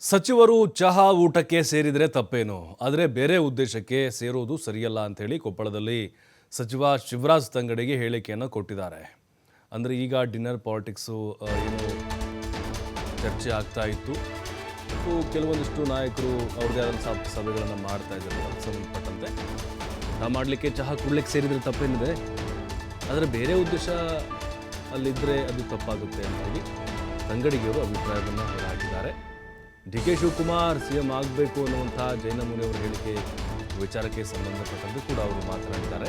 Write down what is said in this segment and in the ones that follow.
ಸಚಿವರು ಚಹಾ ಊಟಕ್ಕೆ ಸೇರಿದರೆ ತಪ್ಪೇನು, ಆದರೆ ಬೇರೆ ಉದ್ದೇಶಕ್ಕೆ ಸೇರೋದು ಸರಿಯಲ್ಲ ಅಂತೇಳಿ ಕೊಪ್ಪಳದಲ್ಲಿ ಸಚಿವ ಶಿವರಾಜ್ ತಂಗಡಿಗೆ ಹೇಳಿಕೆಯನ್ನು ಕೊಟ್ಟಿದ್ದಾರೆ. ಅಂದರೆ ಈಗ ಡಿನ್ನರ್ ಪಾಲಿಟಿಕ್ಸು ಏನು ಚರ್ಚೆ ಆಗ್ತಾ ಇತ್ತು ಮತ್ತು ಕೆಲವೊಂದಿಷ್ಟು ನಾಯಕರು ಅವ್ರದ್ದೇ ಆದ ಸಭೆಗಳನ್ನು ಮಾಡ್ತಾ ಇದ್ದಾರೆ. ಅದಕ್ಕೆ ಸಂಬಂಧಪಟ್ಟಂತೆ ಊಟ ಮಾಡಲಿಕ್ಕೆ ಚಹಾ ಕುಡ್ಲಿಕ್ಕೆ ಸೇರಿದರೆ ತಪ್ಪೇನಿದೆ, ಆದರೆ ಬೇರೆ ಉದ್ದೇಶ ಅಲ್ಲಿದ್ದರೆ ಅದು ತಪ್ಪಾಗುತ್ತೆ ಅಂತೇಳಿ ತಂಗಡಿಗೆಯವರು ಅಭಿಪ್ರಾಯವನ್ನು ಹೊರಹಾಕಿದ್ದಾರೆ. ಡಿ.ಕೆ. ಶಿವಕುಮಾರ್ ಸಿಎಂ ಆಗಬೇಕು ಅನ್ನುವಂಥ ಜೈನಮುನಿ ಅವರ ಹೇಳಿಕೆ ವಿಚಾರಕ್ಕೆ ಸಂಬಂಧಪಟ್ಟಂತೆ ಕೂಡ ಅವರು ಮಾತನಾಡಿದ್ದಾರೆ.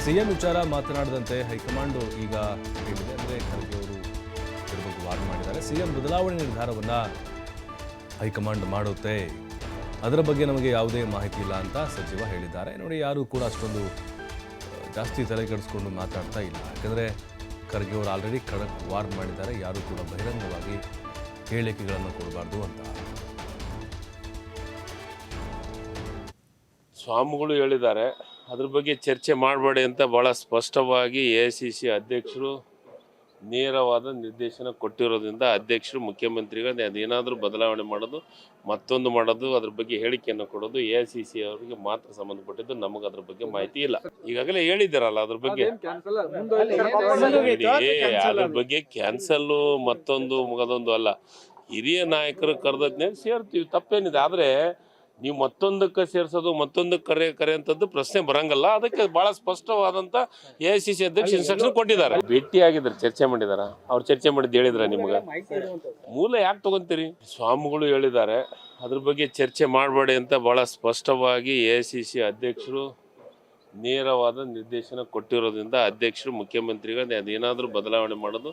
ಸಿಎಂ ವಿಚಾರ ಮಾತನಾಡದಂತೆ ಹೈಕಮಾಂಡ್ ಈಗ ಹೇಳಿದೆ. ಅಂದರೆ ಖರ್ಗೆ ಅವರು ಇದರ ಬಗ್ಗೆ ವಾದ ಮಾಡಿದ್ದಾರೆ. ಸಿಎಂ ಬದಲಾವಣೆ ನಿರ್ಧಾರವನ್ನು ಹೈಕಮಾಂಡ್ ಮಾಡುತ್ತೆ, ಅದರ ಬಗ್ಗೆ ನಮಗೆ ಯಾವುದೇ ಮಾಹಿತಿ ಇಲ್ಲ ಅಂತ ಸಚಿವ ಹೇಳಿದ್ದಾರೆ. ನೋಡಿ, ಯಾರು ಕೂಡ ಅಷ್ಟೊಂದು ಜಾಸ್ತಿ ತಲೆ ಕೆಡಿಸ್ಕೊಂಡು ಮಾತಾಡ್ತಾ ಇಲ್ಲ. ಯಾಕಂದರೆ ಖರ್ಗೆ ಅವರು ಆಲ್ರೆಡಿ ಖಡಕ್ ವಾರ್ ಮಾಡಿದ್ದಾರೆ, ಯಾರು ಕೂಡ ಬಹಿರಂಗವಾಗಿ ಹೇಳಿಕೆಗಳನ್ನು ಕೊಡಬಾರ್ದು ಅಂತ. ಸ್ವಾಮಿಗಳು ಹೇಳಿದ್ದಾರೆ, ಅದ್ರ ಬಗ್ಗೆ ಚರ್ಚೆ ಮಾಡಬೇಡಿ ಅಂತ ಭಾಳ ಸ್ಪಷ್ಟವಾಗಿ AICC ಅಧ್ಯಕ್ಷರು ನೇರವಾದ ನಿರ್ದೇಶನ ಕೊಟ್ಟಿರೋದ್ರಿಂದ ಅಧ್ಯಕ್ಷರು ಮುಖ್ಯಮಂತ್ರಿಗಳು ಅದೇನಾದರೂ ಬದಲಾವಣೆ ಮಾಡೋದು, ಮತ್ತೊಂದು ಮಾಡೋದು, ಅದ್ರ ಬಗ್ಗೆ ಹೇಳಿಕೆಯನ್ನು ಕೊಡೋದು AICC ಅವರಿಗೆ ಮಾತ್ರ ಸಂಬಂಧಪಟ್ಟಿದ್ದು. ನಮಗೆ ಅದ್ರ ಬಗ್ಗೆ ಮಾಹಿತಿ ಇಲ್ಲ. ಈಗಾಗಲೇ ಹೇಳಿದ್ದಾರಲ್ಲ ಅದ್ರ ಬಗ್ಗೆ, ಅದ್ರ ಬಗ್ಗೆ ಕ್ಯಾನ್ಸಲ್ಲು ಮತ್ತೊಂದು ಮುಗದೊಂದು ಅಲ್ಲ. ಹಿರಿಯ ನಾಯಕರು ಕರೆದದ್ನೇ ಸೇರ್ತೀವಿ, ತಪ್ಪೇನಿದೆ. ಆದರೆ ನೀವು ಮತ್ತೊಂದಕ್ಕೆ ಸೇರಿಸೋದು, ಮತ್ತೊಂದಕ್ಕೆ ಕರೆ ಅಂತದ್ದು ಪ್ರಶ್ನೆ ಬರಂಗಲ್ಲ. ಅದಕ್ಕೆ ಬಹಳ ಸ್ಪಷ್ಟವಾದಂಥ AICC ಅಧ್ಯಕ್ಷ ಇನ್ಸ್ಟ್ರಕ್ಷನ್ ಕೊಟ್ಟಿದ್ದಾರೆ. ಭೇಟಿಯಾಗಿದ್ದಾರೆ, ಚರ್ಚೆ ಮಾಡಿದಾರ. ಅವ್ರು ಚರ್ಚೆ ಮಾಡಿದ್ದು ಹೇಳಿದ್ರ ನಿಮ್ಗೆ? ಮೂಲ ಯಾಕೆ ತಗೊಂತೀರಿ? ಸ್ವಾಮಿಗಳು ಹೇಳಿದ್ದಾರೆ, ಅದ್ರ ಬಗ್ಗೆ ಚರ್ಚೆ ಮಾಡಬೇಡಿ ಅಂತ ಬಹಳ ಸ್ಪಷ್ಟವಾಗಿ AICC ಅಧ್ಯಕ್ಷರು ನೇರವಾದ ನಿರ್ದೇಶನ ಕೊಟ್ಟಿರೋದ್ರಿಂದ ಅಧ್ಯಕ್ಷರು ಮುಖ್ಯಮಂತ್ರಿಗಳು ಅದೇನಾದರೂ ಬದಲಾವಣೆ ಮಾಡೋದು,